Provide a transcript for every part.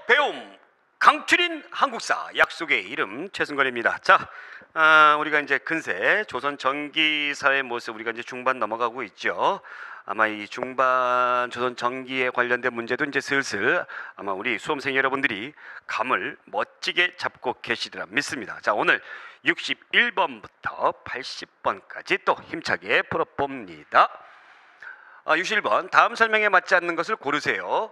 배움 강추린 한국사 약속의 이름 최승건입니다. 자, 우리가 이제 근세 조선 전기사의 모습 우리가 이제 중반 넘어가고 있죠. 아마 이 중반 조선 전기에 관련된 문제도 이제 슬슬 아마 우리 수험생 여러분들이 감을 멋지게 잡고 계시리라 믿습니다. 자, 오늘 61번부터 80번까지 또 힘차게 풀어봅니다. 61번 다음 설명에 맞지 않는 것을 고르세요.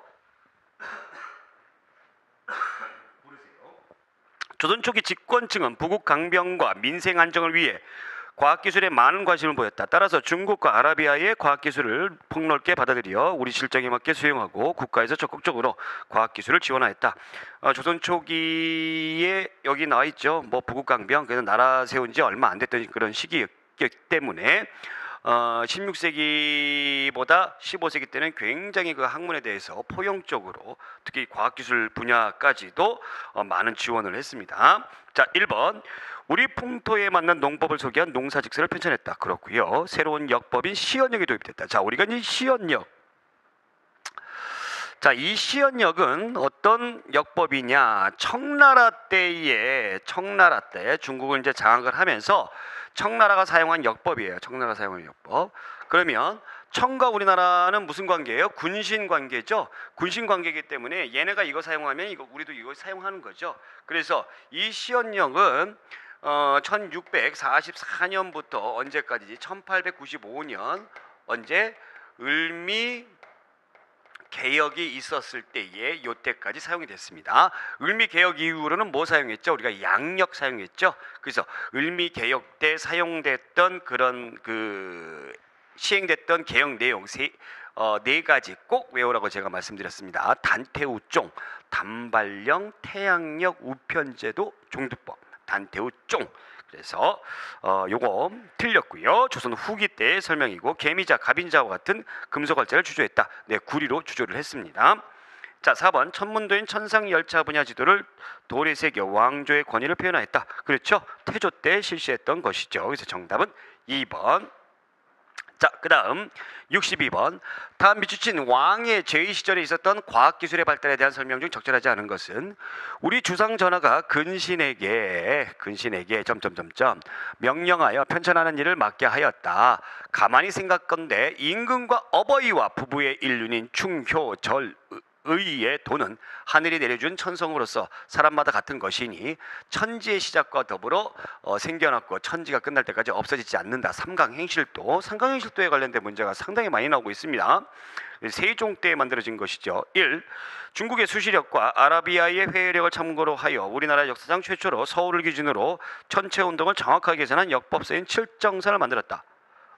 조선 초기 집권층은 부국 강병과 민생 안정을 위해 과학기술에 많은 관심을 보였다. 따라서 중국과 아라비아의 과학기술을 폭넓게 받아들여 우리 실정에 맞게 수용하고 국가에서 적극적으로 과학기술을 지원하였다. 조선 초기에 여기 나와 있죠. 뭐 부국 강병, 그래서 나라 세운 지 얼마 안 됐던 그런 시기였기 때문에 16세기보다 15세기 때는 굉장히 그 학문에 대해서 포용적으로 특히 과학기술 분야까지도 많은 지원을 했습니다. 자, 1번 우리 풍토에 맞는 농법을 소개한 농사직서를 편찬했다. 그렇고요. 새로운 역법인 시연역이 도입됐다. 자, 우리가 이 시연역, 자, 이 시연역은 어떤 역법이냐? 청나라 때 중국을 이제 장악을 하면서 청나라가 사용한 역법이에요. 청나라가 사용한 역법. 그러면 청과 우리나라는 무슨 관계예요? 군신 관계죠. 군신 관계이기 때문에 얘네가 이거 사용하면 우리도 이거 사용하는 거죠. 그래서 이 시연역은 1644년부터 언제까지지? 1895년 언제 을미 개혁이 있었을 때에 요때까지 사용이 됐습니다. 을미 개혁 이후로는 뭐 사용했죠? 우리가 양력 사용했죠. 그래서 을미 개혁 때 사용됐던 그런 시행됐던 개혁 내용 네 가지 꼭 외우라고 제가 말씀드렸습니다. 단태우종, 단발령, 태양력, 우편제도, 종두법, 단태우종. 그래서 요거 틀렸고요. 조선 후기 때의 설명이고 개미자, 갑인자와 같은 금속활자를 주조했다. 네, 구리로 주조를 했습니다. 자, 4번 천문도인 천상열차 분야 지도를 돌에 새겨 왕조의 권위를 표현하였다. 그렇죠. 태조 때 실시했던 것이죠. 그래서 정답은 2번. 자, 그 다음 62번 다음 비추친 왕의 제위 시절에 있었던 과학기술의 발달에 대한 설명 중 적절하지 않은 것은 우리 주상 전하가 근신에게 명령하여 편찬하는 일을 맡게 하였다. 가만히 생각건대 임금과 어버이와 부부의 인륜인 충효절 의의 도는 하늘이 내려준 천성으로서 사람마다 같은 것이니 천지의 시작과 더불어 생겨났고 천지가 끝날 때까지 없어지지 않는다. 삼강행실도에 관련된 문제가 상당히 많이 나오고 있습니다. 세종 때 만들어진 것이죠. 1. 중국의 수시력과 아라비아의 회의력을 참고로 하여 우리나라 역사상 최초로 서울을 기준으로 천체 운동을 정확하게 계산한 역법서인 칠정사를 만들었다.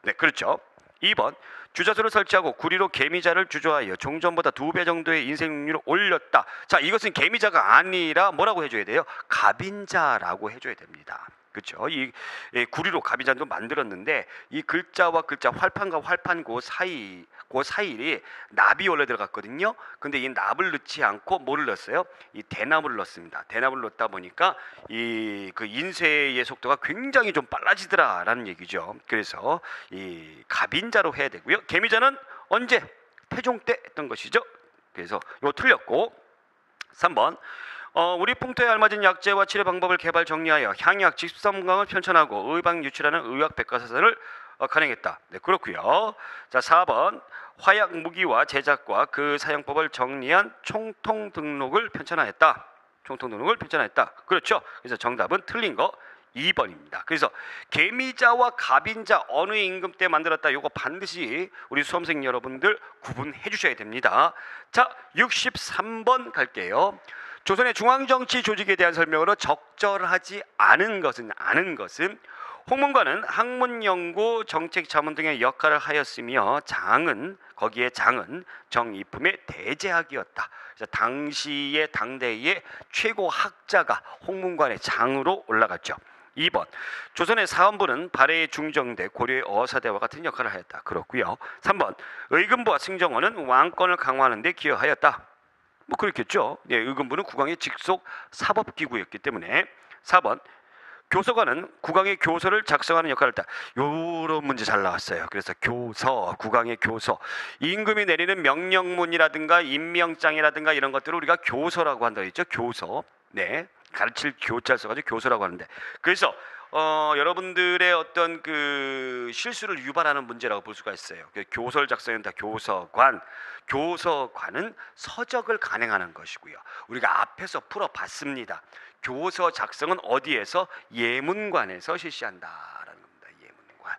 네, 그렇죠. 2번 주자소를 설치하고 구리로 개미자를 주조하여 종전보다 2배 정도의 인생률을 올렸다. 자, 이것은 개미자가 아니라 뭐라고 해줘야 돼요? 갑인자라고 해줘야 됩니다. 그렇죠? 이 구리로 갑인자도 만들었는데 이 글자와 글자, 활판과 활판 그 사이에 납이 원래 들어갔거든요. 근데 이 납을 넣지 않고 뭐를 넣었어요? 이 대나무를 넣습니다. 대나무를 넣다 보니까 이 인쇄의 속도가 굉장히 좀 빨라지더라라는 얘기죠. 그래서 이 갑인자로 해야 되고요. 개미자는 언제? 태종 때 했던 것이죠. 그래서 이거 틀렸고 3번 우리 풍토에 알맞은 약재와 치료 방법을 개발 정리하여 향약 직삼강을 편찬하고 의방 유출하는 의학 백과사전을 간행했다. 네, 그렇고요. 자, 4번 화약 무기와 제작과 그 사용법을 정리한 총통 등록을 편찬하였다. 그렇죠. 그래서 정답은 틀린 거 2번입니다. 그래서 개미자와 갑인자 어느 임금 때 만들었다. 요거 반드시 우리 수험생 여러분들 구분해 주셔야 됩니다. 자, 63번 갈게요. 조선의 중앙정치 조직에 대한 설명으로 적절하지 않은 것은 홍문관은 학문 연구, 정책 자문 등의 역할을 하였으며 거기에 장은 정이품의 대제학이었다. 그래서 당시의 당대의 최고 학자가 홍문관의 장으로 올라갔죠. 2번 조선의 사헌부는 발해의 중정대, 고려의 어사대와 같은 역할을 하였다. 그렇고요. 3번 의금부와 승정원은 왕권을 강화하는 데 기여하였다. 뭐 그렇겠죠. 네, 의금부는 국왕의 직속 사법기구였기 때문에. 4번 교서관은 국왕의 교서를 작성하는 역할을 했다. 요런 문제 잘 나왔어요. 그래서 교서, 국왕의 교서, 임금이 내리는 명령문이라든가 임명장이라든가 이런 것들을 우리가 교서라고 한다고 했죠. 교서. 네, 가르칠 교자를 써가지고 교서라고 하는데, 그래서 여러분들의 어떤 그 실수를 유발하는 문제라고 볼 수가 있어요. 교서를 작성한다. 교서관. 교서관은 서적을 간행하는 것이고요. 우리가 앞에서 풀어봤습니다. 교서 작성은 어디에서? 예문관에서 실시한다라는 겁니다. 예문관.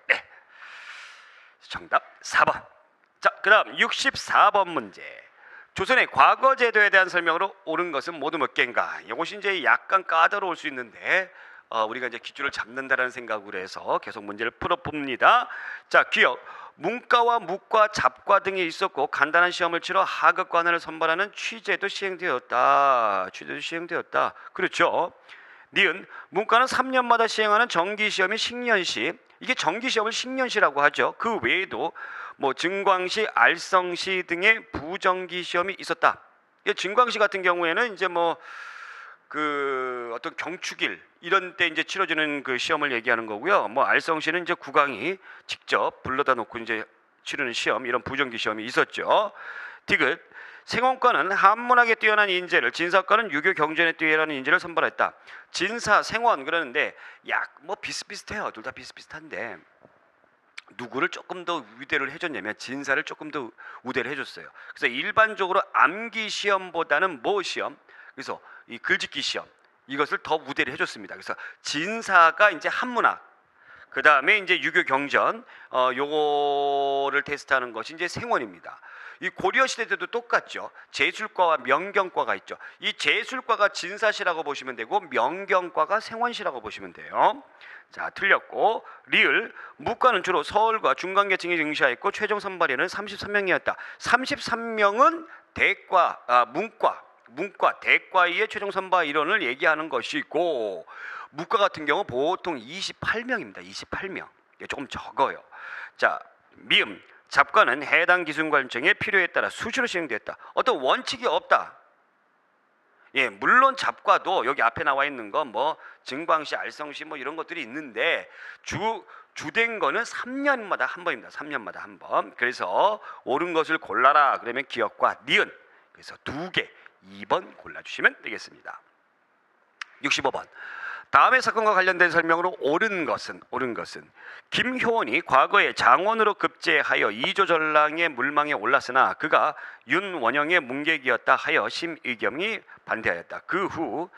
네, 정답 4번. 자, 그다음 64번 문제. 조선의 과거 제도에 대한 설명으로 옳은 것은 모두 몇 개인가? 이것이 이제 약간 까다로울 수 있는데 우리가 이제 기준을 잡는다라는 생각으로 해서 계속 문제를 풀어봅니다. 자, 기억. 문과와 무과, 잡과 등이 있었고 간단한 시험을 치러 하급 관원을 선발하는 취제도 시행되었다. 취제도 시행되었다. 그렇죠. 니은. 문과는 3년마다 시행하는 정기시험이 식년시. 이게 정기시험을 식년시라고 하죠. 그 외에도 뭐 증광시, 알성시 등의 부정기 시험이 있었다. 증광시 같은 경우에는 이제 뭐 그 어떤 경축일 이런 때 이제 치러지는 그 시험을 얘기하는 거고요. 뭐 알성시는 이제 국왕이 직접 불러다 놓고 이제 치르는 시험, 이런 부정기 시험이 있었죠. 디귿. 생원과는 한문학에 뛰어난 인재를, 진사과는 유교 경전에 뛰어난 인재를 선발했다. 진사, 생원 그러는데 약 뭐 비슷비슷해요. 둘 다 비슷비슷한데 누구를 조금 더 우대를 해줬냐면 진사를 조금 더 우대를 해줬어요. 그래서 일반적으로 암기 시험보다는 뭐 시험? 그래서 이 글짓기 시험, 이것을 더 우대를 해줬습니다. 그래서 진사가 이제 한문학, 그 다음에 이제 유교 경전, 요거를 테스트하는 것이 이제 생원입니다. 이 고려 시대 때도 똑같죠. 제술과와 명경과가 있죠. 이 제술과가 진사시라고 보시면 되고 명경과가 생원시라고 보시면 돼요. 자, 틀렸고. 리을. 무과는 주로 서울과 중간계층이 응시하였고 최종 선발위원은 33명이었다. 33명은 대과, 문과, 대과의 최종 선발 인원을 얘기하는 것이고, 무과 같은 경우 보통 28명입니다. 28명. 조금 적어요. 자, 미음. 잡과는 해당 기준관청의 필요에 따라 수시로 시행됐다. 어떤 원칙이 없다. 예, 물론 잡과도 여기 앞에 나와 있는 건 뭐 증광시, 알성시 뭐 이런 것들이 있는데 주된 거는 3년마다 한 번입니다. 3년마다 한 번. 그래서 옳은 것을 골라라. 그러면 기억과 니은. 그래서 2개, 2번 골라주시면 되겠습니다. 65번. 다음의 사건과 관련된 설명으로 옳은 것은 김효원이 과거에 장원으로 급제하여 이조전랑의 물망에 올랐으나 그가 윤원영의 문객이었다 하여 심의겸이 반대하였다. 그 후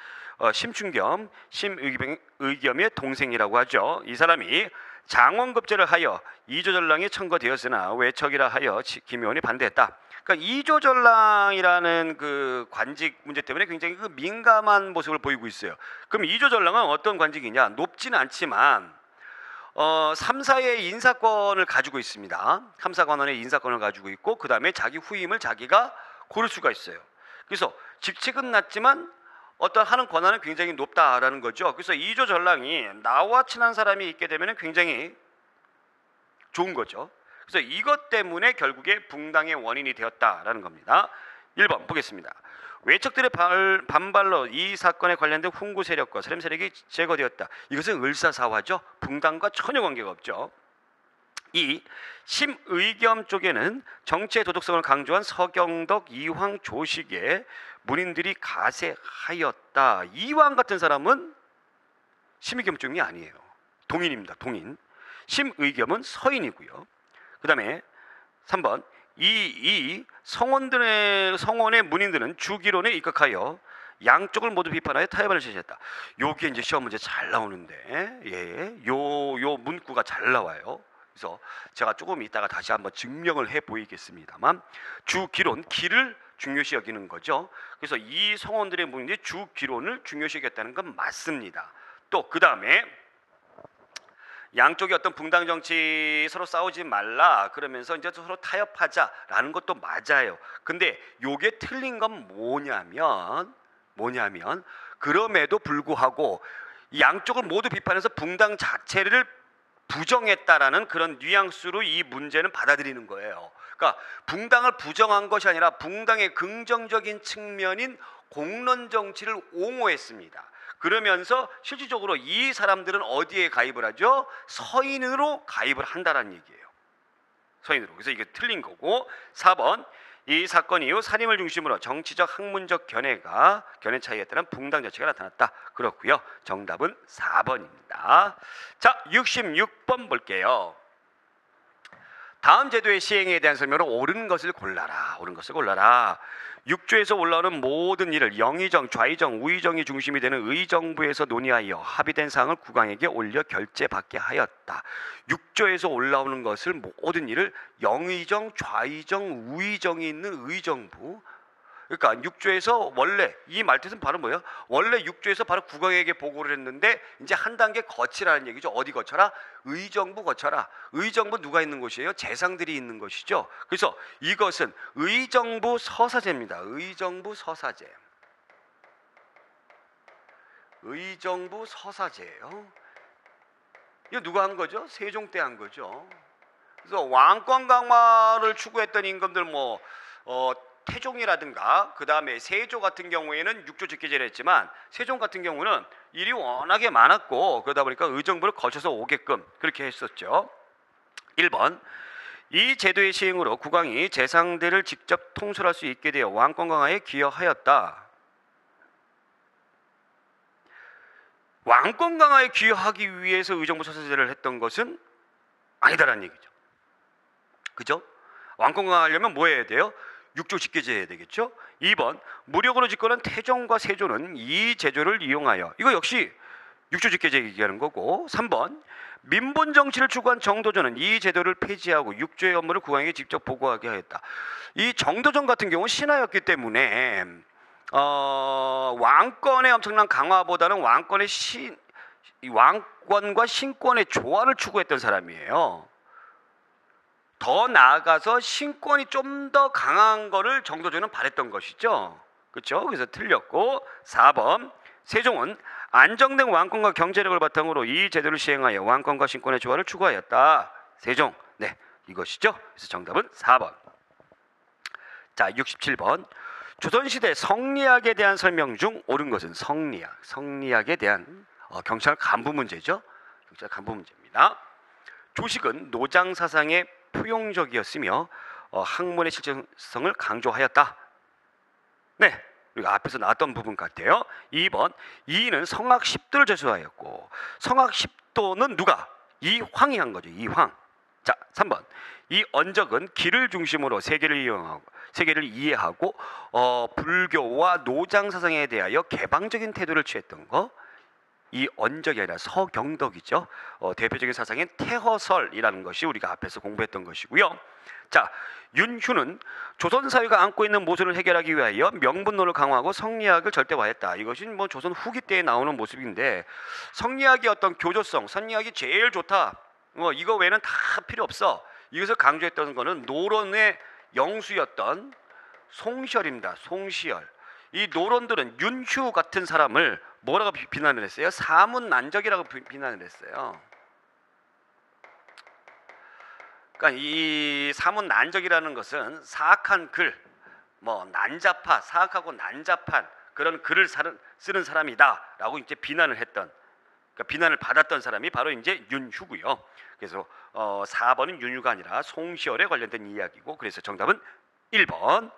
심춘겸, 심의겸의 동생이라고 하죠. 이 사람이 장원급제를 하여 이조전랑이 청거되었으나 외척이라 하여 김효원이 반대했다. 그러니까 이조전랑이라는 그 관직 문제 때문에 굉장히 그 민감한 모습을 보이고 있어요. 그럼 이조전랑은 어떤 관직이냐? 높지는 않지만 3사의 인사권을 가지고 있습니다. 3사 관원의 인사권을 가지고 있고, 그 다음에 자기 후임을 자기가 고를 수가 있어요. 그래서 직책은 낮지만 어떤 하는 권한은 굉장히 높다라는 거죠. 그래서 이조전랑이 나와 친한 사람이 있게 되면 굉장히 좋은 거죠. 그래서 이것 때문에 결국에 붕당의 원인이 되었다라는 겁니다. 1번 보겠습니다. 외척들의 반발로 이 사건에 관련된 훈구 세력과 세림 세력이 제거되었다. 이것은 을사사화죠. 붕당과 전혀 관계가 없죠. 2. 심의겸 쪽에는 정치의 도덕성을 강조한 서경덕, 이황, 조식의 문인들이 가세하였다. 이황 같은 사람은 심의겸 쪽이 아니에요. 동인입니다. 동인. 심의겸은 서인이고요. 그 다음에 3번. 이 성원의 문인들은 주기론에 입각하여 양쪽을 모두 비판하여 타협안을 제시했다. 요게 이제 시험 문제 잘 나오는데, 예, 요 문구가 잘 나와요. 그래서 제가 조금 이따가 다시 한번 증명을 해 보이겠습니다만, 주기론, 기를 중요시 여기는 거죠. 그래서 이 성원들의 문인들이 주기론을 중요시 여겼다는 건 맞습니다. 또 그 다음에 양쪽이 어떤 붕당 정치 서로 싸우지 말라 그러면서 이제 서로 타협하자라는 것도 맞아요. 근데 요게 틀린 건 뭐냐면 그럼에도 불구하고 양쪽을 모두 비판해서 붕당 자체를 부정했다라는 그런 뉘앙스로 이 문제는 받아들이는 거예요. 그러니까 붕당을 부정한 것이 아니라 붕당의 긍정적인 측면인 공론 정치를 옹호했습니다. 그러면서 실질적으로 이 사람들은 어디에 가입을 하죠? 서인으로 가입을 한다라는 얘기예요. 서인으로. 그래서 이게 틀린 거고, 4번 이 사건 이후 살인을 중심으로 정치적 학문적 견해 차이에 따른 붕당 정치가 나타났다. 그렇고요. 정답은 4번입니다. 자, 66번 볼게요. 다음 제도의 시행에 대한 설명으로 옳은 것을 골라라. 옳은 것을 골라라. 6조에서 올라오는 모든 일을 영의정, 좌의정, 우의정이 중심이 되는 의정부에서 논의하여 합의된 사항을 국왕에게 올려 결재받게 하였다. 6조에서 올라오는 것을 모든 일을 영의정, 좌의정, 우의정이 있는 의정부. 그러니까 6조에서 원래 이 말뜻은 바로 뭐예요? 원래 6조에서 바로 국왕에게 보고를 했는데 이제 한 단계 거치라는 얘기죠. 어디 거쳐라? 의정부 거쳐라. 의정부 누가 있는 곳이에요? 재상들이 있는 것이죠. 그래서 이것은 의정부 서사제입니다. 의정부 서사제. 의정부 서사제예요. 이거 누가 한 거죠? 세종 때 한 거죠. 그래서 왕권 강화를 추구했던 임금들 태종이라든가 그 다음에 세조 같은 경우에는 6조 직계제를 했지만 세종 같은 경우는 일이 워낙에 많았고 그러다 보니까 의정부를 거쳐서 오게끔 그렇게 했었죠. 1번 이 제도의 시행으로 국왕이 재상들을 직접 통솔할 수 있게 되어 왕권 강화에 기여하였다. 왕권 강화에 기여하기 위해서 의정부 서사제를 했던 것은 아니다라는 얘기죠. 그죠? 왕권 강화하려면 뭐 해야 돼요? 6조 직계제 해야 되겠죠. 2번 무력으로 집권한 태종과 세조는 이 제도를 이용하여, 이거 역시 6조 직계제 얘기하는 거고. 3번 민본 정치를 추구한 정도전은 이 제도를 폐지하고 6조의 업무를 국왕에게 직접 보고하게 하였다. 이 정도전 같은 경우는 신하였기 때문에 왕권의 엄청난 강화보다는 왕권과 신권의 조화를 추구했던 사람이에요. 더 나아가서 신권이 좀 더 강한 거를 정도전은 바랬던 것이죠. 그렇죠? 그래서 틀렸고. 4번 세종은 안정된 왕권과 경제력을 바탕으로 이 제도를 시행하여 왕권과 신권의 조화를 추구하였다. 세종. 네, 이것이죠. 그래서 정답은 4번. 자, 67번 조선시대 성리학에 대한 설명 중 옳은 것은 성리학에 대한 경찰 간부 문제죠. 경찰 간부 문제입니다. 조식은 노장 사상의 포용적이었으며 학문의 실질성을 강조하였다. 네, 우리가 앞에서 나왔던 부분 같아요. 2번 이인은 성악 10도를 제수하였고 성악 10도는 누가? 이황이 한 거죠. 이황. 자, 3번 이 언적은 길을 중심으로 세계를 이해하고 불교와 노장 사상에 대하여 개방적인 태도를 취했던 거. 이 언적이 아니라 서경덕이죠. 대표적인 사상인 태허설이라는 것이 우리가 앞에서 공부했던 것이고요. 자, 윤휴는 조선 사회가 안고 있는 모순을 해결하기 위하여 명분론을 강화하고 성리학을 절대화했다. 이것이 조선 후기 때에 나오는 모습인데, 성리학의 어떤 교조성, 성리학이 제일 좋다. 이거 외에는 다 필요 없어. 이것을 강조했던 것은 노론의 영수였던 송시열입니다. 송시열. 이 노론들은 윤휴 같은 사람을 뭐라고 비난을 했어요? 사문난적이라고 비난을 했어요. 그러니까 이 사문난적이라는 것은 사악한 글, 사악하고 난잡한 그런 글을 쓰는 사람이다라고 이제 비난을 했던, 그러니까 비난을 받았던 사람이 바로 이제 윤휴고요. 그래서 4번은 윤휴가 아니라 송시열에 관련된 이야기고, 그래서 정답은 1번.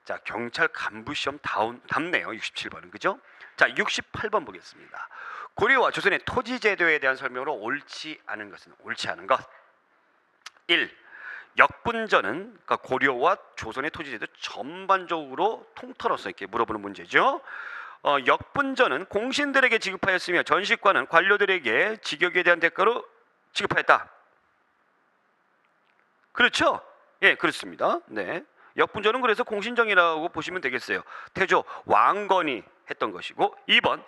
자, 경찰 간부 시험 답네요. 67번은 그죠? 자, 68번 보겠습니다. 고려와 조선의 토지 제도에 대한 설명으로 옳지 않은 것은 옳지 않은 것. 1. 역분전은 그러니까 고려와 조선의 토지 제도 전반적으로 통틀어서 이렇게 물어보는 문제죠. 역분전은 공신들에게 지급하였으며 전식과는 관료들에게 직역에 대한 대가로 지급하였다. 그렇죠? 예, 그렇습니다. 네. 역분전은 그래서 공신정이라고 보시면 되겠어요. 태조 왕건이 했던 것이고. 2번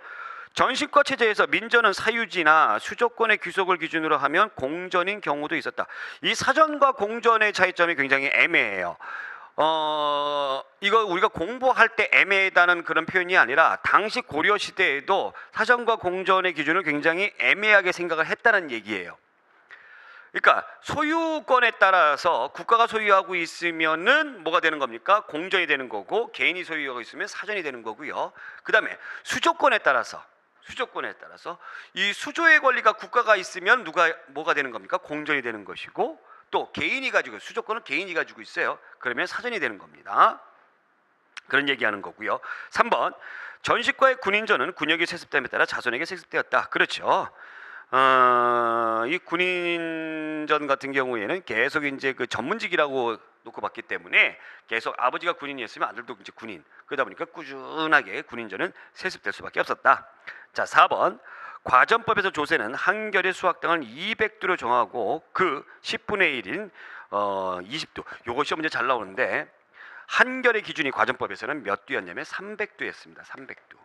전식과 체제에서 민전은 사유지나 수조권의 귀속을 기준으로 하면 공전인 경우도 있었다. 이 사전과 공전의 차이점이 굉장히 애매해요. 이거 우리가 공부할 때 애매하다는 그런 표현이 아니라 당시 고려 시대에도 사전과 공전의 기준을 굉장히 애매하게 생각을 했다는 얘기예요. 그러니까 소유권에 따라서 국가가 소유하고 있으면은 뭐가 되는 겁니까? 공전이 되는 거고, 개인이 소유하고 있으면 사전이 되는 거고요. 그다음에 수조권에 따라서 이 수조의 권리가 국가가 있으면 뭐가 되는 겁니까? 공전이 되는 것이고, 또 개인이 가지고, 수조권은 개인이 가지고 있어요. 그러면 사전이 되는 겁니다. 그런 얘기하는 거고요. 3번, 전식과의 군인전은 군역이 세습됨에 따라 자손에게 세습되었다. 그렇죠. 이 군인전 같은 경우에는 계속 이제 그 전문직이라고 놓고 봤기 때문에 계속 아버지가 군인이었으면 아들도 이제 군인, 그러다 보니까 꾸준하게 군인전은 세습될 수밖에 없었다. 자, 4번, 과전법에서 조세는 한결의 수학당을 200도로 정하고 그 10분의 1인 20도. 요거 시험 문제 잘 나오는데, 한결의 기준이 과전법에서는 몇 도였냐면 300도였습니다. 300도.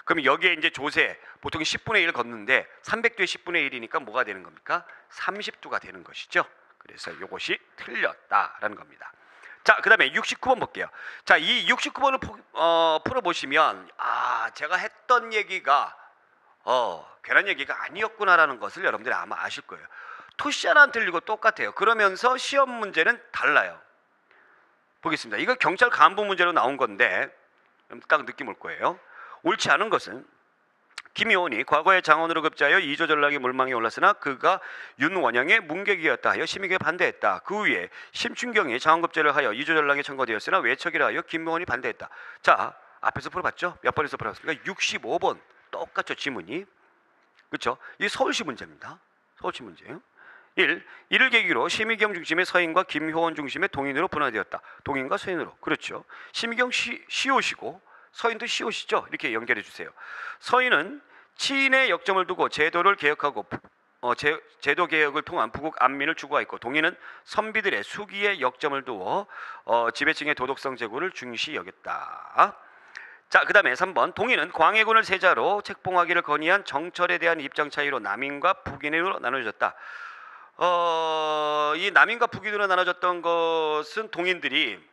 그럼 여기에 이제 조세 보통 10분의 1 걷는데 300도에 10분의 1이니까 뭐가 되는 겁니까? 30도가 되는 것이죠. 그래서 이것이 틀렸다라는 겁니다. 자, 그다음에 69번 볼게요. 자, 이 69번을 풀어보시면 제가 했던 얘기가 괜한 얘기가 아니었구나라는 것을 여러분들이 아마 아실 거예요. 토시 하나 안 틀리고 똑같아요. 그러면서 시험 문제는 달라요. 보겠습니다. 이거 경찰 간부 문제로 나온 건데 딱 느낌 올 거예요. 옳지 않은 것은 김효원이 과거에 장원으로 급제하여 이조 전락이 물망에 올랐으나 그가 윤원영의 문객이었다 하여 심의에 반대했다. 그 후에 심춘경이 장원급제를 하여 이조 전락에 청구되었으나 외척이라 하여 김효원이 반대했다. 자, 앞에서 풀어봤죠? 몇 번에서 풀어봤습니까? 65번. 똑같죠, 지문이. 그렇죠? 이게 서울시 문제입니다. 서울시 문제예요. 1. 이를 계기로 심의경 중심의 서인과 김효원 중심의 동인으로 분화되었다. 동인과 서인으로. 그렇죠. 심의경 시옷이고 서인도 시옷이죠. 이렇게 연결해 주세요. 서인은 치인의 역점을 두고 제도를 개혁하고 제도 개혁을 통한 부국 안민을 추구하였고, 동인은 선비들의 수기의 역점을 두어 지배층의 도덕성 제고를 중시 여겼다. 자, 그 다음에 3번, 동인은 광해군을 세자로 책봉하기를 건의한 정철에 대한 입장 차이로 남인과 북인으로 나눠졌다. 이 남인과 북인으로 나눠졌던 것은 동인들이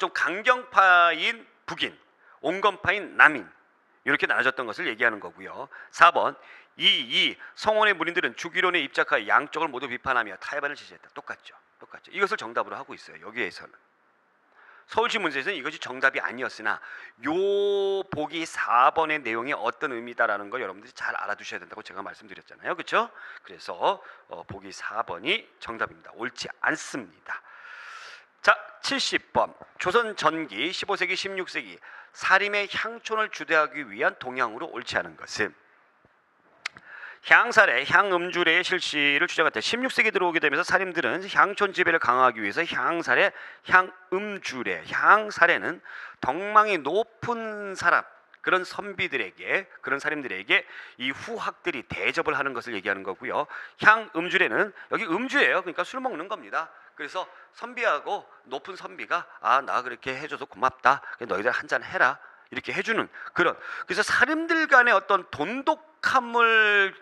좀 강경파인 북인, 온건파인 남인, 이렇게 나눠졌던 것을 얘기하는 거고요. 4번, 이 성원의 문인들은 주기론에 입작하여 양쪽을 모두 비판하며 타협안을 지지했다. 똑같죠. 이것을 정답으로 하고 있어요. 여기에서는. 서울시 문제에서는 이것이 정답이 아니었으나 요 보기 4번의 내용이 어떤 의미다라는 거 여러분들이 잘 알아두셔야 된다고 제가 말씀드렸잖아요. 그렇죠? 그래서 보기 4번이 정답입니다. 옳지 않습니다. 자, 70번. 조선 전기 15세기 16세기 사림의 향촌을 주대하기 위한 동향으로 옳지 않은 것은 향사례, 향음주례의 실시를 주장할 때 16세기 들어오게 되면서 사림들은 향촌 지배를 강화하기 위해서 향사례, 향음주례, 향사례는 덕망이 높은 사람, 그런 선비들에게, 그런 사림들에게 이 후학들이 대접을 하는 것을 얘기하는 거고요. 향음주례는 여기 음주예요. 그러니까 술 먹는 겁니다. 그래서 선비하고 높은 선비가 나 그렇게 해줘서 고맙다. 너희들 한잔 해라. 이렇게 해주는 그런, 그래서 사림들 간의 어떤 돈독함을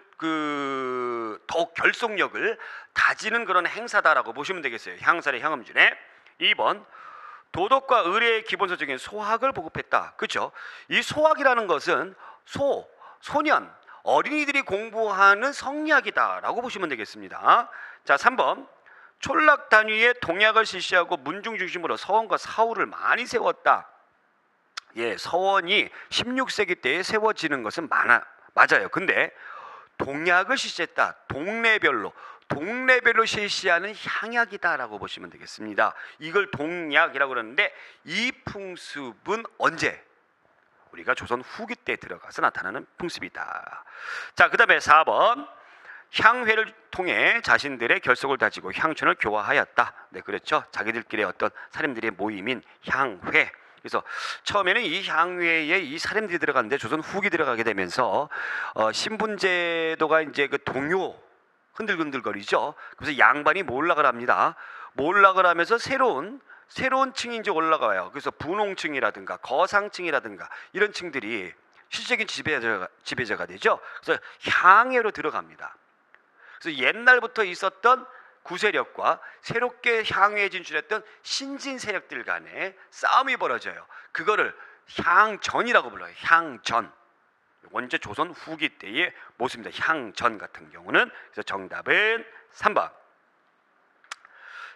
더욱 결속력을 다지는 그런 행사다라고 보시면 되겠어요. 향사례, 향음주례. 2번, 도덕과 의례의 기본서적인 소학을 보급했다. 그렇죠? 이 소학이라는 것은 소년, 어린이들이 공부하는 성리학이다라고 보시면 되겠습니다. 자, 3번, 촌락 단위의 동약을 실시하고 문중 중심으로 서원과 사후를 많이 세웠다. 예, 서원이 16세기 때에 세워지는 것은 맞아요. 근데 동약을 실시했다. 동네별로 실시하는 향약이다라고 보시면 되겠습니다. 이걸 동약이라고 그러는데 이 풍습은 언제? 우리가 조선 후기 때 들어가서 나타나는 풍습이다. 자, 그 다음에 4번, 향회를 통해 자신들의 결속을 다지고 향촌을 교화하였다. 네, 그렇죠. 자기들끼리 어떤 사람들의 모임인 향회. 그래서 처음에는 이 향회에 이 사람들이 들어갔는데 조선 후기 들어가게 되면서 신분제도가 이제 그 동요 흔들흔들거리죠. 그래서 양반이 몰락을 합니다. 몰락을 하면서 새로운 층이 이제 올라가요. 그래서 분홍층이라든가 거상층이라든가 이런 층들이 실질적인 지배자가 되죠. 그래서 향회로 들어갑니다. 그래서 옛날부터 있었던 구세력과 새롭게 향후에 진출했던 신진 세력들 간에 싸움이 벌어져요. 그거를 향전이라고 불러요. 향전. 원제 조선 후기 때의 모습입니다. 향전 같은 경우는. 그래서 정답은 3번.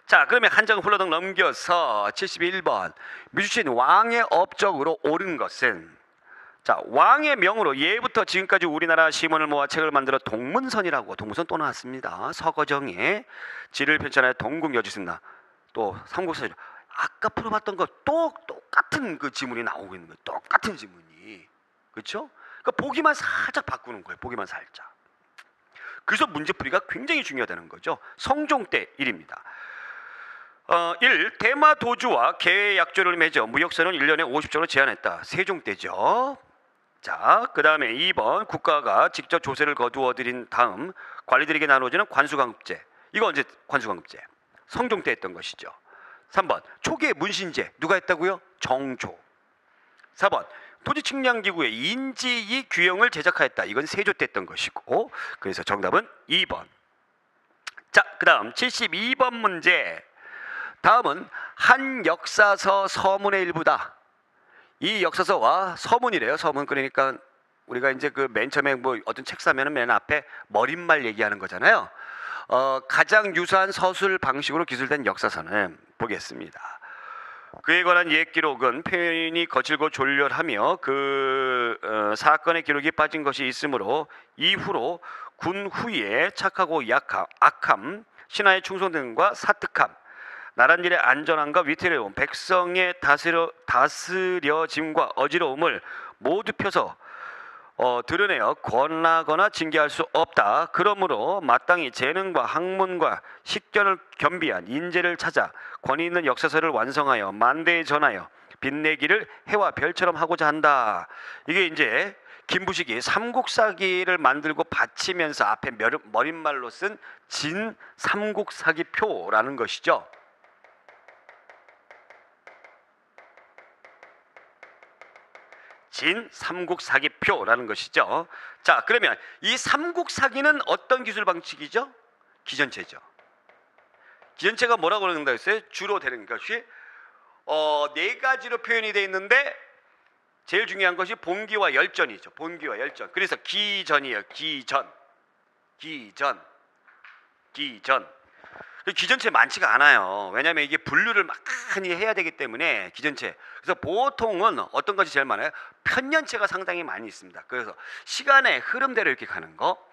자, 그러면 한 장 훌러덩 넘겨서 71번. 미주신 왕의 업적으로 옳은 것은? 자, 왕의 명으로 예부터 지금까지 우리나라 시문을 모아 책을 만들어 동문선이라고, 동문선 또 나왔습니다. 서거정에 지를 편찬하여 동국여지승나, 또 삼국사죠. 아까 풀어봤던 거 또 똑같은 그 지문이 나오고 있는 거예요. 똑같은 지문이. 그렇죠? 그러니까 보기만 살짝 바꾸는 거예요. 보기만 살짝. 그래서 문제풀이가 굉장히 중요하다는 거죠. 성종 때 일입니다. 1. 대마도주와 계약조를 맺어 무역선은 1년에 50조로 제한했다. 세종 때죠. 자, 그 다음에 2번. 국가가 직접 조세를 거두어 들인 다음 관리들에게 나눠지는 관수강급제. 이거 언제 관수강급제? 성종 때 했던 것이죠. 3번. 초기의 문신제. 누가 했다고요? 정조. 4번. 토지측량기구의 인지이 규형을 제작하였다. 이건 세조 때 했던 것이고, 그래서 정답은 2번. 자, 그 다음 72번 문제. 다음은 한 역사서 서문의 일부다. 이 역사서와 서문이래요. 서문. 그러니까 우리가 이제 그 맨 처음에 뭐 어떤 책 사면은 맨 앞에 머릿말 얘기하는 거잖아요. 가장 유사한 서술 방식으로 기술된 역사서는 보겠습니다. 그에 관한 옛 기록은 표현이 거칠고 졸렬하며 사건의 기록이 빠진 것이 있으므로 이후로 군 후에 착하고 악함, 신하의 충성됨과 사특함, 나랏일의 안전함과 위태로움, 백성의 다스려짐과 어지러움을 모두 펴서 드러내어 권하거나 징계할 수 없다. 그러므로 마땅히 재능과 학문과 식견을 겸비한 인재를 찾아 권위 있는 역사서를 완성하여 만대에 전하여 빛내기를 해와 별처럼 하고자 한다. 이게 이제 김부식이 삼국사기를 만들고 바치면서 앞에 머릿말로 쓴 진 삼국사기표라는 것이죠. 진 삼국사기표라는 것이죠. 자, 그러면 이 삼국사기는 어떤 기술 방식이죠? 기전체죠. 기전체가 뭐라고 그런다 했어요? 주로 되는 것이 네 가지로 표현이 되어 있는데 제일 중요한 것이 본기와 열전이죠. 본기와 열전. 그래서 기전이에요. 기전. 기전체 많지가 않아요. 왜냐하면 이게 분류를 많이 해야 되기 때문에 기전체. 그래서 보통은 어떤 것이 제일 많아요? 편년체가 상당히 많이 있습니다. 그래서 시간의 흐름대로 이렇게 가는 거.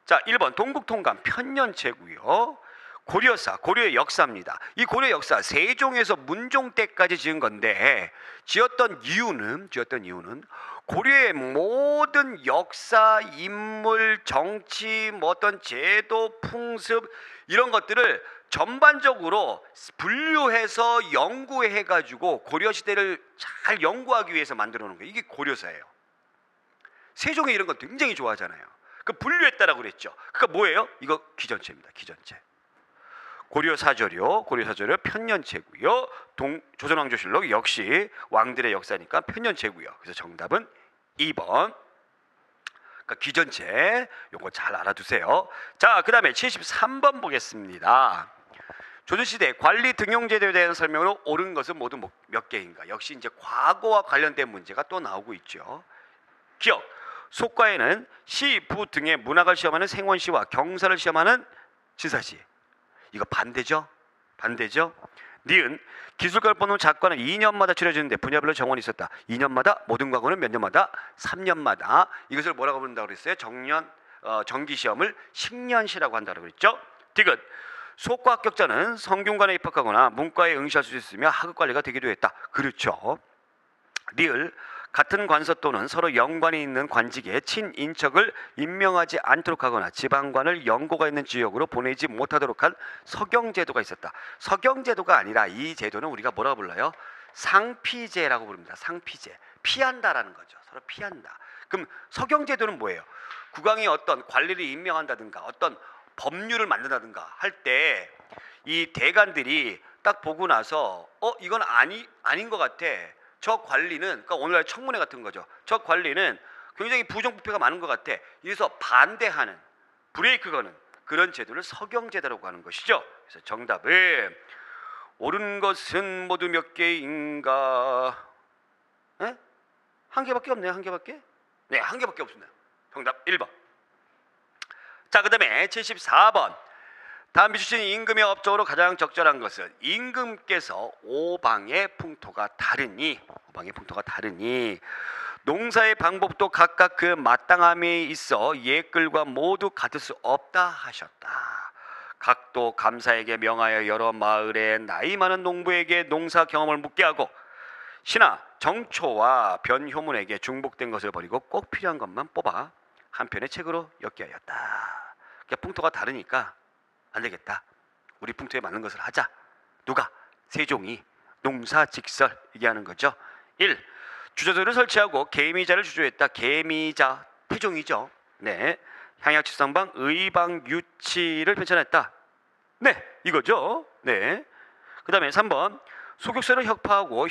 자, 1번 동국통감 편년체고요. 고려사, 고려의 역사입니다. 이 고려의 역사 세종에서 문종 때까지 지은 건데 지었던 이유는 고려의 모든 역사, 인물, 정치, 뭐 어떤 제도, 풍습 이런 것들을 전반적으로 분류해서 연구해가지고 고려시대를 잘 연구하기 위해서 만들어 놓은 거예요. 이게 고려사예요. 세종이 이런 거 굉장히 좋아하잖아요. 그 분류했다라고 그랬죠. 그러니까 뭐예요? 이거 기전체입니다. 기전체. 고려사조료 편년체고요. 조선왕조실록 역시 왕들의 역사니까 편년체고요. 그래서 정답은 2번. 그러니까 기전체 요거 잘 알아두세요. 자, 그 다음에 73번 보겠습니다. 조선시대 관리 등용제도에 대한 설명으로 옳은 것은 모두 몇 개인가? 역시 이제 과거와 관련된 문제가 또 나오고 있죠. 기억. 속과에는 시, 부 등의 문학을 시험하는 생원시와 경사를 시험하는 시사시. 이거 반대죠? 니은. 기술과를 뽑는 작과는 2년마다 치러지는데 분야별로 정원이 있었다. 2년마다, 모든 과거는 몇 년마다? 3년마다. 이것을 뭐라고 부른다고 그랬어요? 정기시험을 10년시라고 한다고 그랬죠. 디귿. 속과 합격자는 성균관에 입학하거나 문과에 응시할 수 있으며 하급관리가 되기도 했다. 그렇죠. 리을. 같은 관서 또는 서로 연관이 있는 관직에 친인척을 임명하지 않도록 하거나 지방관을 연고가 있는 지역으로 보내지 못하도록 한 서경제도가 있었다. 서경제도가 아니라 이 제도는 우리가 뭐라고 불러요? 상피제라고 부릅니다. 상피제. 피한다라는 거죠. 서로 피한다. 그럼 서경제도는 뭐예요? 국왕이 어떤 관리를 임명한다든가 어떤 법률을 만든다든가 할 때 이 대관들이 딱 보고 나서 이건 아닌 것 같아. 저 관리는, 그러니까 오늘날 청문회 같은 거죠. 저 관리는 굉장히 부정부패가 많은 것 같아. 이래서 반대하는, 브레이크 거는 그런 제도를 서경제도라고 하는 것이죠. 그래서 정답은 옳은 것은 모두 몇 개인가? 한 개밖에 없네요. 한 개밖에? 네, 한 개밖에 없습니다. 정답 1번. 자, 그 다음에 74번. 다음 비추신 임금의 업적으로 가장 적절한 것은 임금께서 오방의 풍토가 다르니 농사의 방법도 각각 그 마땅함에 있어 옛글과 모두 같을 수 없다 하셨다. 각도 감사에게 명하여 여러 마을의 나이 많은 농부에게 농사 경험을 묻게 하고 신하 정초와 변효문에게 중복된 것을 버리고 꼭 필요한 것만 뽑아 한 편의 책으로 엮게 하였다. 그러니까 풍토가 다르니까 안 되겠다. 우리 풍토에 맞는 것을 하자. 누가? 세종이 농사직설 얘기하는 거죠. 1. 주저서를 설치하고 계미자를 주조했다. 계미자 태종이죠. 네. 향약치선방 의방유치를 편찬했다. 네, 이거죠. 네. 그 다음에 3번. 소격서를 혁파하고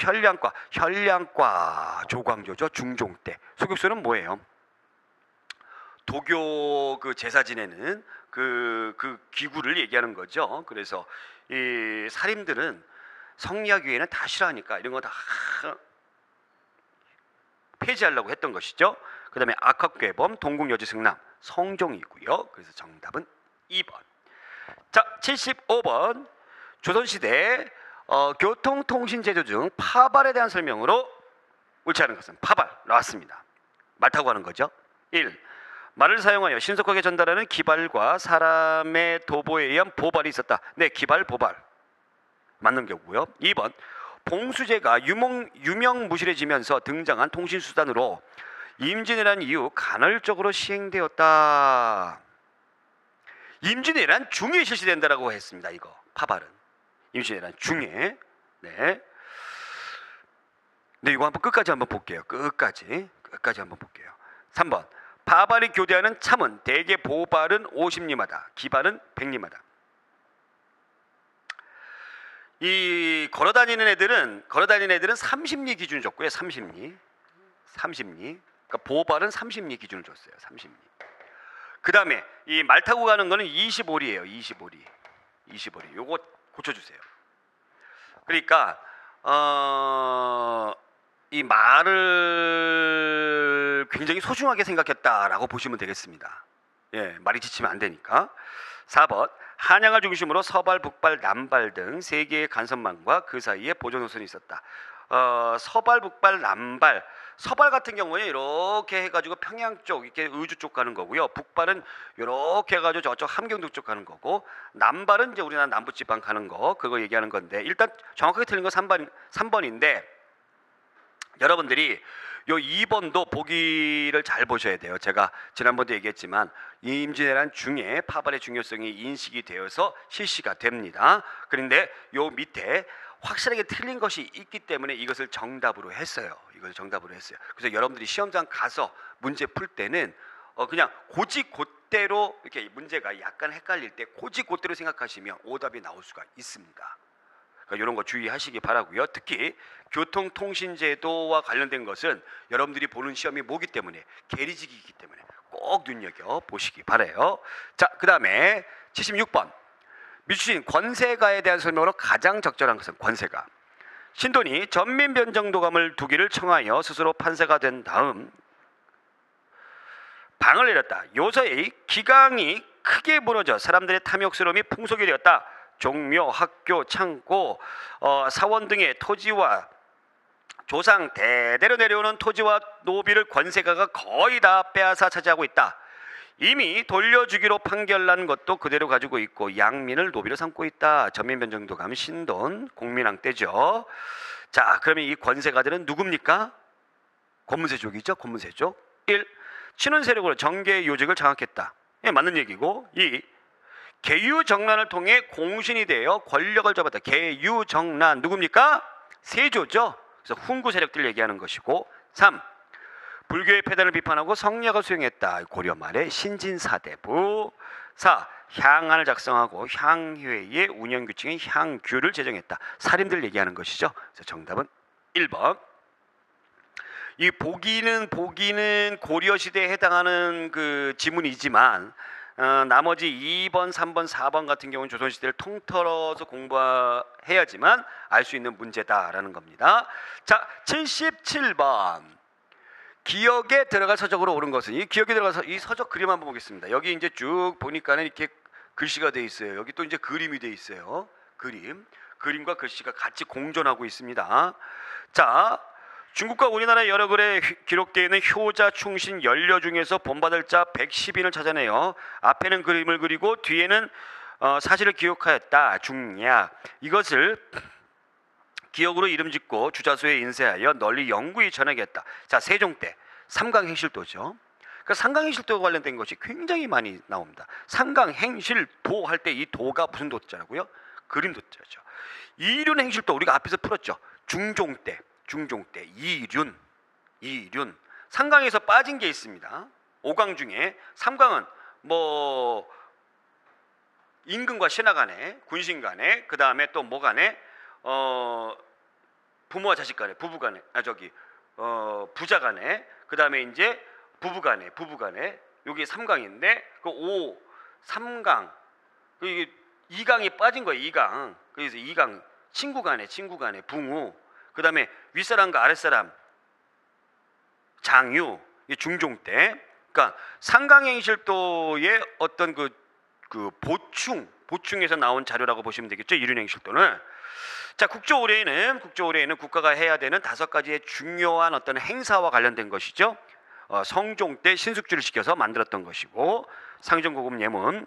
혈량과 조광조죠. 중종 때. 소격서는 뭐예요? 도교 그 제사 지내는 그 기구를 얘기하는 거죠. 그래서 이 살인들은 성리학위에는 다 싫어하니까 이런 거 다 폐지하려고 했던 것이죠. 그 다음에 악학괴범, 동국여지승남, 성종이고요. 그래서 정답은 2번. 자, 75번. 조선시대 교통통신제도 중 파발에 대한 설명으로 옳지 않은 것은 파발 나왔습니다. 말 타고 가는 거죠. 1. 말을 사용하여 신속하게 전달하는 기발과 사람의 도보에 의한 보발이 있었다. 네, 기발, 보발 맞는 경우고요. 2번. 봉수제가 유명무실해지면서 등장한 통신수단으로 임진왜란 이후 간헐적으로 시행되었다. 임진왜란 중에 실시된다라고 했습니다. 이거 파발은 임진왜란 중에. 네. 네, 이거 한번 끝까지 한번 볼게요. 끝까지 한번 볼게요. 3번. 파발이 교대하는 참은 대개 보발은 50리마다, 기발은 100리마다. 이 걸어다니는 애들은 30리 기준 줬고요. 30리. 그러니까 보발은 30리 기준을 줬어요. 30리. 그 다음에 이 말 타고 가는 거는 25리예요. 25리. 요거 고쳐주세요. 그러니까 이 말을 굉장히 소중하게 생각했다라고 보시면 되겠습니다. 예, 말이 지치면 안 되니까. 4번. 한양을 중심으로 서발, 북발, 남발 등 세 개의 간선망과 그 사이에 보존 노선이 있었다. 서발, 북발, 남발. 서발 같은 경우에 이렇게 해가지고 평양 쪽, 이렇게 의주 쪽 가는 거고요. 북발은 이렇게 해가지고 저쪽 함경도 쪽 가는 거고, 남발은 이제 우리나라 남부지방 가는 거, 그거 얘기하는 건데, 일단 정확하게 틀린 거 3번인데 여러분들이 요 2번도 보기를 잘 보셔야 돼요. 제가 지난번도 얘기했지만 임진왜란 중에 파발의 중요성이 인식이 되어서 실시가 됩니다. 그런데 요 밑에 확실하게 틀린 것이 있기 때문에 이것을 정답으로 했어요. 그래서 여러분들이 시험장 가서 문제 풀 때는 그냥 곧대로 이렇게 문제가 약간 헷갈릴 때 곧대로 생각하시면 오답이 나올 수가 있습니다. 그러니까 이런 거 주의하시기 바라고요. 특히 교통통신제도와 관련된 것은 여러분들이 보는 시험이 뭐기 때문에 계리지기이기 때문에 꼭 눈여겨 보시기 바라요. 자, 그 다음에 76번. 미주신 권세가에 대한 설명으로 가장 적절한 것은 권세가. 신돈이 전민변정도감을 두기를 청하여 스스로 판사가 된 다음 방을 내렸다. 요서의 기강이 크게 무너져 사람들의 탐욕스러움이 풍속이 되었다. 종묘, 학교, 창고, 사원 등의 토지와 조상 대대로 내려오는 토지와 노비를 권세가가 거의 다 빼앗아 차지하고 있다. 이미 돌려주기로 판결난 것도 그대로 가지고 있고 양민을 노비로 삼고 있다. 전민변정도감 신돈 공민왕 때죠. 자, 그러면 이 권세가들은 누굽니까? 권문세족이죠. 권문세족. 1. 친원 세력으로 정계 요직을 장악했다. 예, 맞는 얘기고. 2. 계유정난을 통해 공신이 되어 권력을 잡았다. 계유정난 누굽니까? 세조죠. 그래서 훈구 세력들 얘기하는 것이고. 3. 불교의 폐단을 비판하고 성략을 수행했다. 고려 말의 신진사대부. 4. 향안을 작성하고 향회의 운영규칙인 향규를 제정했다. 살인들 얘기하는 것이죠. 그래서 정답은 1번. 이 보기는 고려 시대에 해당하는 그 지문이지만 나머지 2번, 3번, 4번 같은 경우는 조선시대를 통틀어서 공부해야지만 알 수 있는 문제다라는 겁니다. 자, 77번. 기역에 들어갈 서적으로 옳은 것은, 이 기역에 들어가서 이 서적 그림 한번 보겠습니다. 여기 이제 쭉 보니까는 이렇게 글씨가 돼 있어요. 여기 또 이제 그림이 돼 있어요. 그림과 글씨가 같이 공존하고 있습니다. 자, 중국과 우리나라의 여러 글에 기록되어 있는 효자, 충신, 연려 중에서 본받을 자 110인을 찾아내요. 앞에는 그림을 그리고 뒤에는 사실을 기록하였다. 중약. 이것을 기역으로 이름 짓고 주자소에 인쇄하여 널리 영구히 전하겠다. 자, 세종 때 삼강행실도죠. 그러니까 삼강행실도와 관련된 것이 굉장히 많이 나옵니다. 삼강행실도 할 때 이 도가 무슨 도자라고요? 그림 도자죠. 이륜행실도 우리가 앞에서 풀었죠. 중종 때 이륜. 삼강에서 빠진 게 있습니다. 5강 중에 3강은 뭐 임금과 신하 간에, 군신 간에, 그 다음에 또 뭐 간에, 부모와 자식 간에, 부부 간에, 부자 간에, 그 다음에 이제 부부 간에, 여기 3강인데 그 3강, 이게 2강이 빠진 거예요. 2강. 그래서 2강 친구 간에, 붕우, 그 다음에 윗사람과 아랫사람 장유, 중종 때. 그러니까 상강행실도의 어떤 그 보충에서 나온 자료라고 보시면 되겠죠. 이륜행실도는. 자, 국조의례에는 국가가 해야 되는 5가지의 중요한 어떤 행사와 관련된 것이죠. 성종 때 신숙주를 시켜서 만들었던 것이고, 상정고급 예문,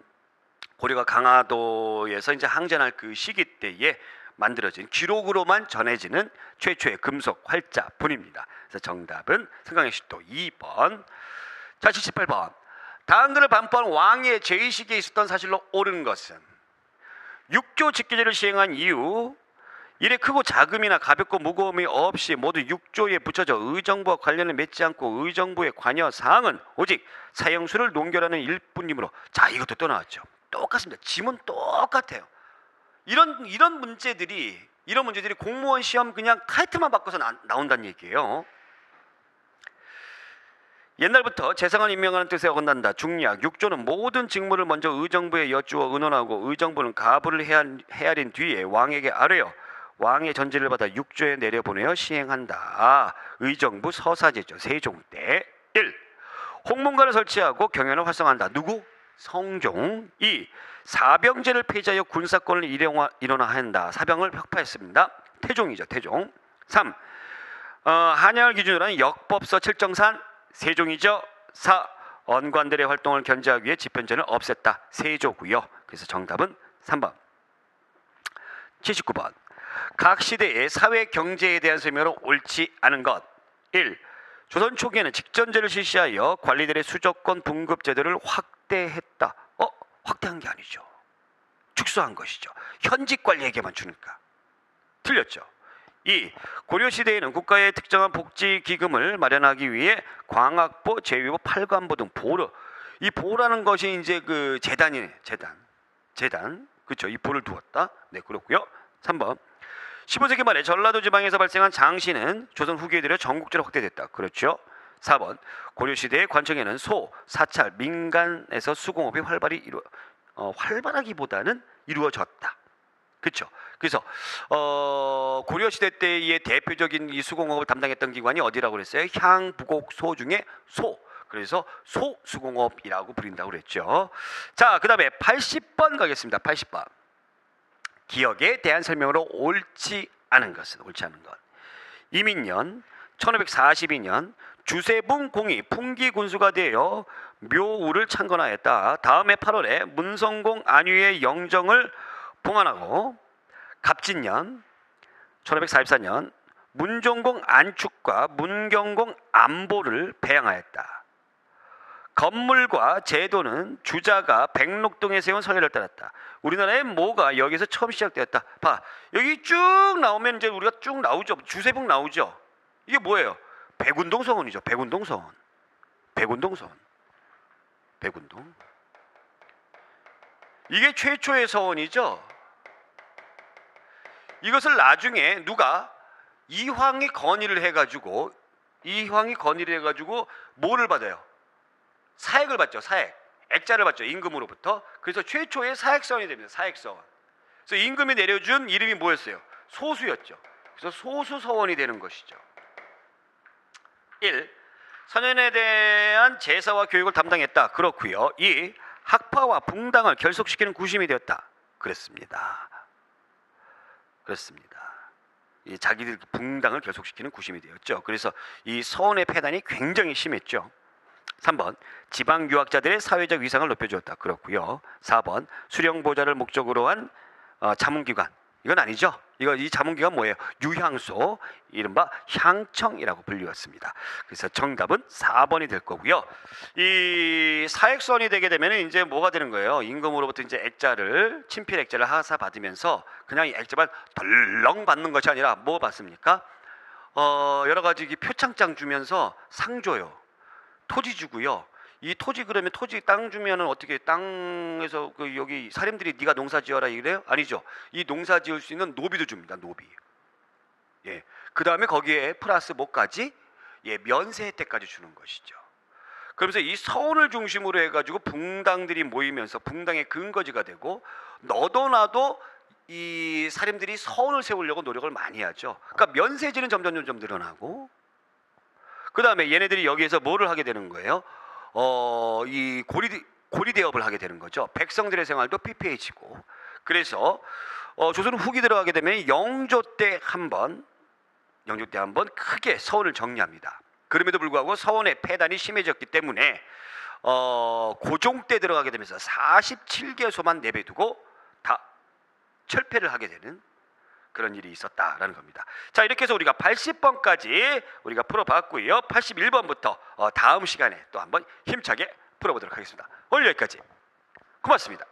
고려가 강화도에서 이제 항전할 그 시기 때에 만들어진 기록으로만 전해지는 최초의 금속 활자본입니다. 그래서 정답은 상강행실도 2번. 자, 78번. 다음 글을 반포한 왕의 제의식에 있었던 사실로 옳은 것은, 육조 직계제를 시행한 이후 이래 크고 작음이나 가볍고 무거움이 없이 모두 육조에 붙여져 의정부와 관련을 맺지 않고 의정부의 관여 사항은 오직 사형수를 논결하는 일뿐이므로. 자, 이것도 또 나왔죠. 똑같습니다. 지문 똑같아요. 이런 문제들이 공무원 시험 그냥 타이틀만 바꿔서 나온다는 얘기예요. 옛날부터 재상을 임명하는 뜻에 어긋난다. 중약. 육조는 모든 직무를 먼저 의정부에 여쭈어 의논하고 의정부는 가부를 헤아린 뒤에 왕에게 아뢰어 왕의 전지를 받아 육조에 내려보내어 시행한다. 의정부 서사제죠. 세종 때. 1. 홍문관을 설치하고 경연을 활성화한다. 누구? 성종. 2. 사병제를 폐지하여 군사권을 일원화한다. 사병을 혁파했습니다. 태종이죠. 태종. 3. 한양을 기준으로 하는 역법서 칠정산. 세종이죠. 4. 언관들의 활동을 견제하기 위해 집현전을 없앴다. 세조고요. 그래서 정답은 3번. 79번. 각 시대의 사회 경제에 대한 설명으로 옳지 않은 것. 1. 조선 초기에는 직전제를 실시하여 관리들의 수조권 분급 제도를 확대했다. 확대한 게 아니죠. 축소한 것이죠. 현직 관리에게만 주니까. 틀렸죠. 2. 고려시대에는 국가의 특정한 복지기금을 마련하기 위해 광학보, 제위보, 팔관보 등 보르. 이 보라는 것이 이제 그 재단이네. 재단. 그렇죠. 이 보를 두었다. 네, 그렇고요. 3번. 15세기 말에 전라도 지방에서 발생한 장시는 조선 후기에 들여 전국제로 확대됐다. 그렇죠. 4번. 고려시대의 관청에는 사찰, 민간에서 수공업이 활발하기보다는 이루어졌다. 그렇죠. 그래서 고려시대 때의 대표적인 이 수공업을 담당했던 기관이 어디라고 그랬어요? 향부곡소 중에 소. 그래서 소수공업이라고 부른다고 그랬죠. 자, 그 다음에 80번 가겠습니다. 80번. 기억에 대한 설명으로 옳지 않은 것은, 옳지 않은 것. 이민년 1542년 주세붕 공이 풍기군수가 되어 묘우를 창건하였다. 다음해 8월에 문성공 안유의 영정을 봉안하고 갑진년 1544년 문종공 안축과 문경공 안보를 배양하였다. 건물과 제도는 주자가 백록동에 세운 서열을 따랐다. 우리나라의 뭐가 여기서 처음 시작되었다. 봐, 여기 쭉 나오면 이제 우리가 쭉 나오죠. 주세붕 나오죠. 이게 뭐예요? 백운동 서원이죠. 백운동 서원. 이게 최초의 서원이죠. 이것을 나중에 누가 이황이 건의를 해가지고 뭐를 받아요? 사액을 받죠. 액자를 받죠. 임금으로부터. 그래서 최초의 사액서원이 됩니다. 사액서원. 그래서 임금이 내려준 이름이 뭐였어요? 소수였죠. 그래서 소수서원이 되는 것이죠. 1. 선현에 대한 제사와 교육을 담당했다. 그렇고요. 2. 학파와 붕당을 결속시키는 구심이 되었다. 그랬습니다. 그렇습니다. 이 자기들 붕당을 결속시키는 구심이 되었죠. 그래서 이 서원의 폐단이 굉장히 심했죠. 3번 지방 유학자들의 사회적 위상을 높여주었다. 그렇고요. 4번 수령 보좌를 목적으로 한 자문기관. 이건 아니죠. 이 자문기관 뭐예요? 유향소, 이른바 향청이라고 불리웠습니다. 그래서 정답은 4번이 될 거고요. 이 사액선이 되게 되면 이제 뭐가 되는 거예요? 임금으로부터 이제 액자를, 친필 액자를 하사 받으면서 그냥 이 액자만 덜렁 받는 것이 아니라 뭐 받습니까? 여러 가지 표창장 주면서 상 줘요. 토지 주고요. 이 토지 그러면 토지 땅 주면은 어떻게 땅에서 여기 사람들이 네가 농사 지어라 이래요? 아니죠. 이 농사 지을 수 있는 노비도 줍니다. 노비. 예. 그 다음에 거기에 플러스 뭐까지? 예, 면세 혜택까지 주는 것이죠. 그러면서 이 서원을 중심으로 해가지고 붕당들이 모이면서 붕당의 근거지가 되고 너도 나도 이 사람들이 서원을 세우려고 노력을 많이 하죠. 그러니까 면세지는 점점 늘어나고 그 다음에 얘네들이 여기에서 뭐를 하게 되는 거예요? 이 고리 대업을 하게 되는 거죠. 백성들의 생활도 피폐해지고. 그래서 조선 후기 들어가게 되면 영조 때 한 번 크게 서원을 정리합니다. 그럼에도 불구하고 서원의 폐단이 심해졌기 때문에 고종 때 들어가게 되면서 47개소만 내배두고 다 철폐를 하게 되는 그런 일이 있었다라는 겁니다. 자, 이렇게 해서 우리가 80번까지 우리가 풀어봤고요. 81번부터 다음 시간에 또 한번 힘차게 풀어보도록 하겠습니다. 오늘 여기까지. 고맙습니다.